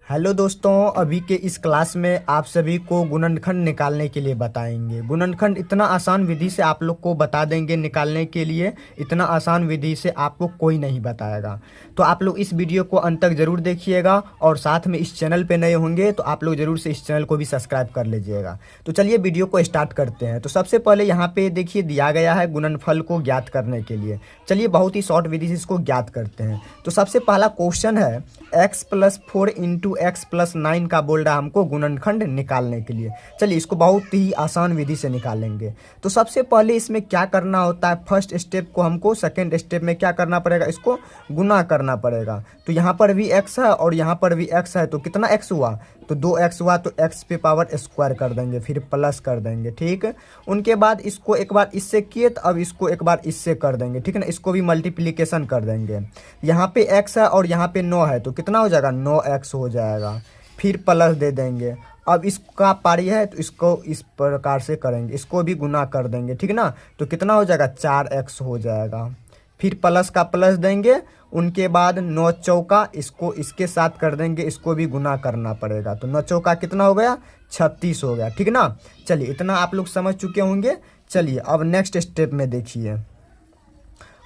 Hello दोस्तों, अभी के इस क्लास में आप सभी को गुणनखंड निकालने के लिए बताएंगे। गुणनखंड इतना आसान विधि से आप लोग को बता देंगे निकालने के लिए, इतना आसान विधि से आपको कोई नहीं बताएगा। तो आप लोग इस वीडियो को अंत तक ज़रूर देखिएगा और साथ में इस चैनल पे नए होंगे तो आप लोग ज़रूर से इस चैनल को भी सब्सक्राइब कर लीजिएगा। तो चलिए वीडियो को स्टार्ट करते हैं। तो सबसे पहले यहाँ पे देखिए दिया गया है गुणनफल को ज्ञात करने के लिए। चलिए बहुत ही शॉर्ट विधि से इसको ज्ञात करते हैं। तो सबसे पहला क्वेश्चन है x+4 इंटू x+9 का बोल रहा है हमको गुणनखंड निकालने के लिए। चलिए इसको बहुत ही आसान विधि से निकालेंगे। तो सबसे पहले इसमें क्या करना होता है, फर्स्ट स्टेप को हमको सेकेंड स्टेप में क्या करना पड़ेगा, इसको गुना करना पड़ेगा। तो यहाँ पर भी x है और यहाँ पर भी x है, तो कितना x हुआ, तो 2x हुआ, तो x पे पावर स्क्वायर कर देंगे, फिर प्लस कर देंगे। ठीक है, उनके बाद इसको एक बार इससे किए तो अब इसको एक बार इससे कर देंगे। ठीक है ना, इसको भी मल्टीप्लिकेशन कर देंगे। यहाँ पे x है और यहाँ पे 9 है, तो कितना हो जाएगा, 9x हो जाएगा, फिर प्लस दे देंगे। अब इसका पारी है तो इसको इस प्रकार से करेंगे, इसको भी गुना कर देंगे। ठीक है ना, तो कितना हो जाएगा, 4x हो जाएगा, फिर प्लस का प्लस देंगे। उनके बाद 9 चौका इसको इसके साथ कर देंगे, इसको भी गुना करना पड़ेगा। तो 9 चौका कितना हो गया, 36 हो गया। ठीक है ना, चलिए इतना आप लोग समझ चुके होंगे। चलिए अब नेक्स्ट स्टेप में देखिए,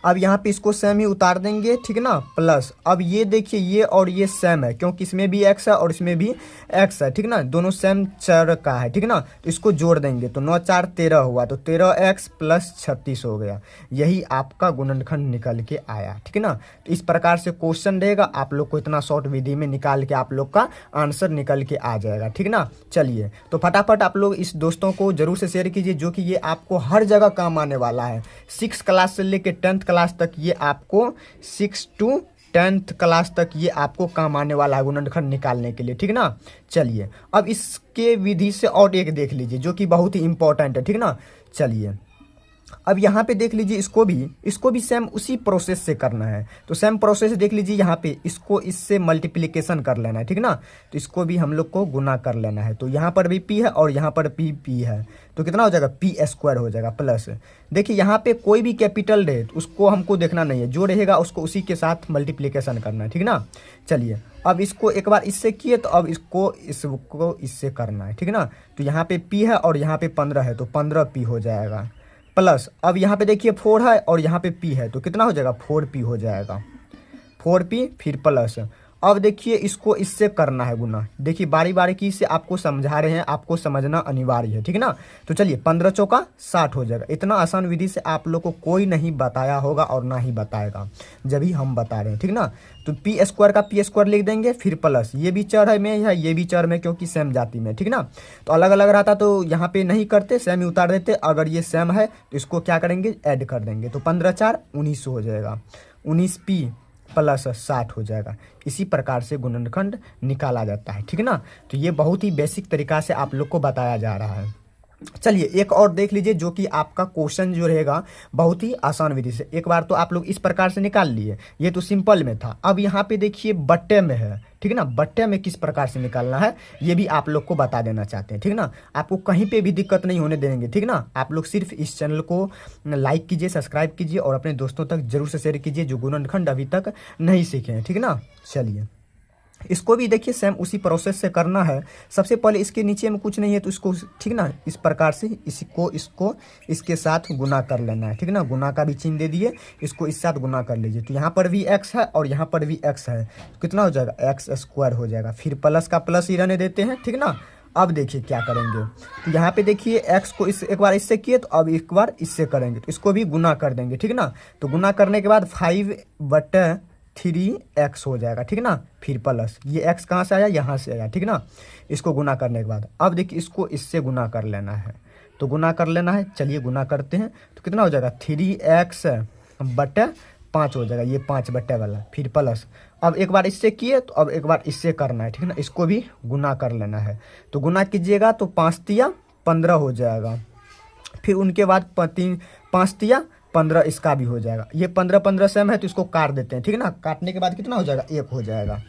अब यहाँ पे इसको सेम ही उतार देंगे। ठीक है ना, प्लस अब ये देखिए ये और ये सेम है क्योंकि इसमें भी x है और इसमें भी x है। ठीक है ना, दोनों सेम चर का है। ठीक है ना, तो इसको जोड़ देंगे तो 9 4 13 हुआ, तो 13x प्लस 36 हो गया। यही आपका गुणनखंड निकल के आया। ठीक है ना, तो इस प्रकार से क्वेश्चन रहेगा, आप लोग को इतना शॉर्ट विधि में निकाल के आप लोग का आंसर निकल के आ जाएगा। ठीक है ना, चलिए तो फटाफट आप लोग इस दोस्तों को जरूर से शेयर कीजिए, जो कि ये आपको हर जगह काम आने वाला है। 6 क्लास से लेकर 10th क्लास तक ये आपको 6 to 10th क्लास तक ये आपको काम आने वाला है गुणनखंड निकालने के लिए। ठीक है ना, चलिए अब इसके विधि से और एक देख लीजिए जो कि बहुत ही इंपॉर्टेंट है। ठीक है ना, चलिए अब यहाँ पे देख लीजिए, इसको भी सेम उसी प्रोसेस से करना है। तो सेम प्रोसेस देख लीजिए, यहाँ पे इसको इससे मल्टीप्लिकेशन कर लेना है। ठीक है ना, तो इसको भी हम लोग को गुना कर लेना है। तो यहाँ पर भी p है और यहाँ पर p है, तो कितना हो जाएगा, p² हो जाएगा प्लस। देखिए यहाँ पे कोई भी कैपिटल रहे तो उसको हमको देखना नहीं है, जो रहेगा उसको उसी के साथ मल्टीप्लिकेशन करना है। ठीक है ना, चलिए अब इसको एक बार इससे किए तो अब इसको इससे करना है। ठीक है ना, तो यहाँ पे p है और यहाँ पे 15 है, तो 15p हो जाएगा प्लस। अब यहाँ पे देखिए 4 है और यहाँ पे p है, तो कितना हो जाएगा, 4p हो जाएगा, 4p फिर प्लस। अब देखिए इसको इससे करना है गुना। देखिए बारी बारी की से आपको समझा रहे हैं, आपको समझना अनिवार्य है। ठीक है ना, तो चलिए 15 चौका 60 हो जाएगा। इतना आसान विधि से आप लोग को कोई नहीं बताया होगा और ना ही बताएगा, जब ही हम बता रहे हैं। ठीक ना, तो p² का p² लिख देंगे, फिर प्लस ये भी चर है में है, ये भी चर में, क्योंकि सेम जाति में। ठीक ना, तो अलग अलग रहता तो यहाँ पे नहीं करते, सेम ही उतार देते। अगर ये सेम है तो इसको क्या करेंगे, ऐड कर देंगे। तो 15 4 19 हो जाएगा, 19p प्लस 60 हो जाएगा। इसी प्रकार से गुणनखंड निकाला जाता है। ठीक है ना, तो ये बहुत ही बेसिक तरीका से आप लोग को बताया जा रहा है। चलिए एक और देख लीजिए, जो कि आपका क्वेश्चन जो रहेगा बहुत ही आसान विधि से। एक बार तो आप लोग इस प्रकार से निकाल लिए, ये तो सिंपल में था। अब यहाँ पे देखिए बट्टे में है। ठीक है ना, बट्टे में किस प्रकार से निकालना है ये भी आप लोग को बता देना चाहते हैं। ठीक है ना, आपको कहीं पे भी दिक्कत नहीं होने देंगे। ठीक है ना, आप लोग सिर्फ इस चैनल को लाइक कीजिए, सब्सक्राइब कीजिए और अपने दोस्तों तक जरूर से शेयर कीजिए जो गुणनखंड अभी तक नहीं सीखे हैं। ठीक है ना, चलिए इसको भी देखिए सेम उसी प्रोसेस से करना है। सबसे पहले इसके नीचे में कुछ नहीं है तो इसको, ठीक ना, इस प्रकार से इसको इसके साथ गुना कर लेना है। ठीक है ना, गुना का भी चिन्ह दे दिए, इसको इस साथ गुना कर लीजिए। तो यहाँ पर भी x है और यहाँ पर भी x है, तो कितना हो जाएगा, x² हो जाएगा। फिर प्लस का प्लस ही रहने देते हैं। ठीक है ना, अब देखिए क्या करेंगे, तो यहाँ पे देखिए x को इस एक बार इससे किए तो अब एक बार इससे करेंगे, तो इसको भी गुना कर देंगे। ठीक है ना, तो गुना करने के बाद 5/3x हो जाएगा। ठीक है ना, फिर प्लस ये x कहाँ से आया, यहाँ से आया। ठीक है ना, इसको गुना करने के बाद अब देखिए इसको इससे गुना कर लेना है, तो गुना कर लेना है। चलिए गुना करते हैं, तो कितना हो जाएगा, 3x/5 हो जाएगा, ये 5 बट्टे वाला, फिर प्लस। अब एक बार इससे किए तो अब एक बार इससे करना है। ठीक है ना, इसको भी गुना कर लेना है। तो गुना कीजिएगा तो 5 तिया 15 हो जाएगा, फिर उनके बाद 5 तिया 15 इसका भी हो जाएगा। ये 15 15 सेम है तो इसको काट देते हैं। ठीक है ना, काटने के बाद कितना हो जाएगा, 1 हो जाएगा।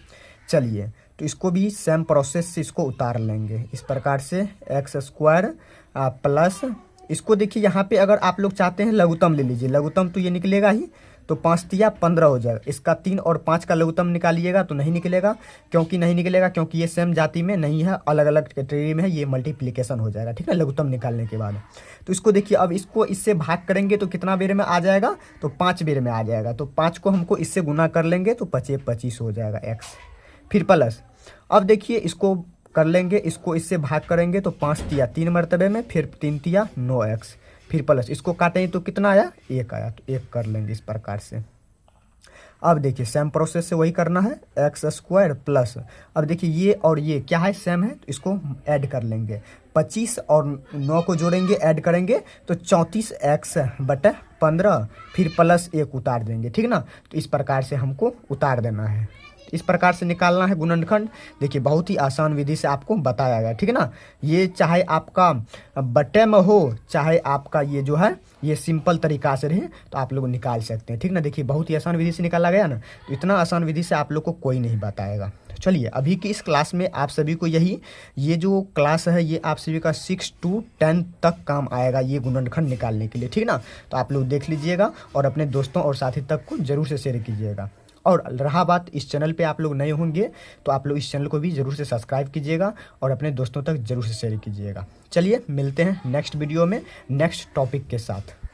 चलिए तो इसको भी सेम प्रोसेस से इसको उतार लेंगे इस प्रकार से, x² प्लस। इसको देखिए यहाँ पे अगर आप लोग चाहते हैं लघुत्तम ले लीजिए, लघुत्तम तो ये निकलेगा ही, तो 5 तिया 15 हो जाएगा। इसका 3 और 5 का लघुत्तम निकालिएगा तो नहीं निकलेगा। क्योंकि नहीं निकलेगा, क्योंकि ये सेम जाति में नहीं है, अलग अलग कैटेगरी में है, ये मल्टीप्लिकेशन हो जाएगा, ठीक है, लघुत्तम निकालने के बाद। तो इसको देखिए, अब इसको इससे भाग करेंगे तो कितना बेर में आ जाएगा, तो 5 बेर में आ जाएगा। तो 5 को हमको इससे गुना कर लेंगे तो 25 25 हो जाएगा x। फिर प्लस, अब देखिए इसको कर लेंगे, इसको इससे भाग करेंगे तो 5 तिया 3 मरतबे में, फिर 3 तिया 9x, फिर प्लस इसको काटेंगे तो कितना आया, 1 आया, तो 1 कर लेंगे इस प्रकार से। अब देखिए सेम प्रोसेस से वही करना है, एक्स स्क्वायर प्लस, अब देखिए ये और ये क्या है, सेम है, तो इसको ऐड कर लेंगे। 25 और 9 को जोड़ेंगे, ऐड करेंगे तो 34x/15, फिर प्लस 1 उतार देंगे, ठीक ना। तो इस प्रकार से हमको उतार देना है, इस प्रकार से निकालना है गुणनखंड। देखिए बहुत ही आसान विधि से आपको बताया गया, ठीक है ना। ये चाहे आपका बटे में हो, चाहे आपका ये जो है ये सिंपल तरीका से रहे, तो आप लोग निकाल सकते हैं, ठीक ना। देखिए बहुत ही आसान विधि से निकाला गया ना, तो इतना आसान विधि से आप लोग को कोई नहीं बताएगा। चलिए अभी की इस क्लास में आप सभी को ये जो क्लास है ये आप सभी का 6 to 10 तक काम आएगा, ये गुणनखंड निकालने के लिए, ठीक ना। तो आप लोग देख लीजिएगा और अपने दोस्तों और साथी तक को जरूर से शेयर कीजिएगा। और रहा बात इस चैनल पे आप लोग नए होंगे तो आप लोग इस चैनल को भी ज़रूर से सब्सक्राइब कीजिएगा और अपने दोस्तों तक ज़रूर से शेयर कीजिएगा। चलिए मिलते हैं नेक्स्ट वीडियो में नेक्स्ट टॉपिक के साथ।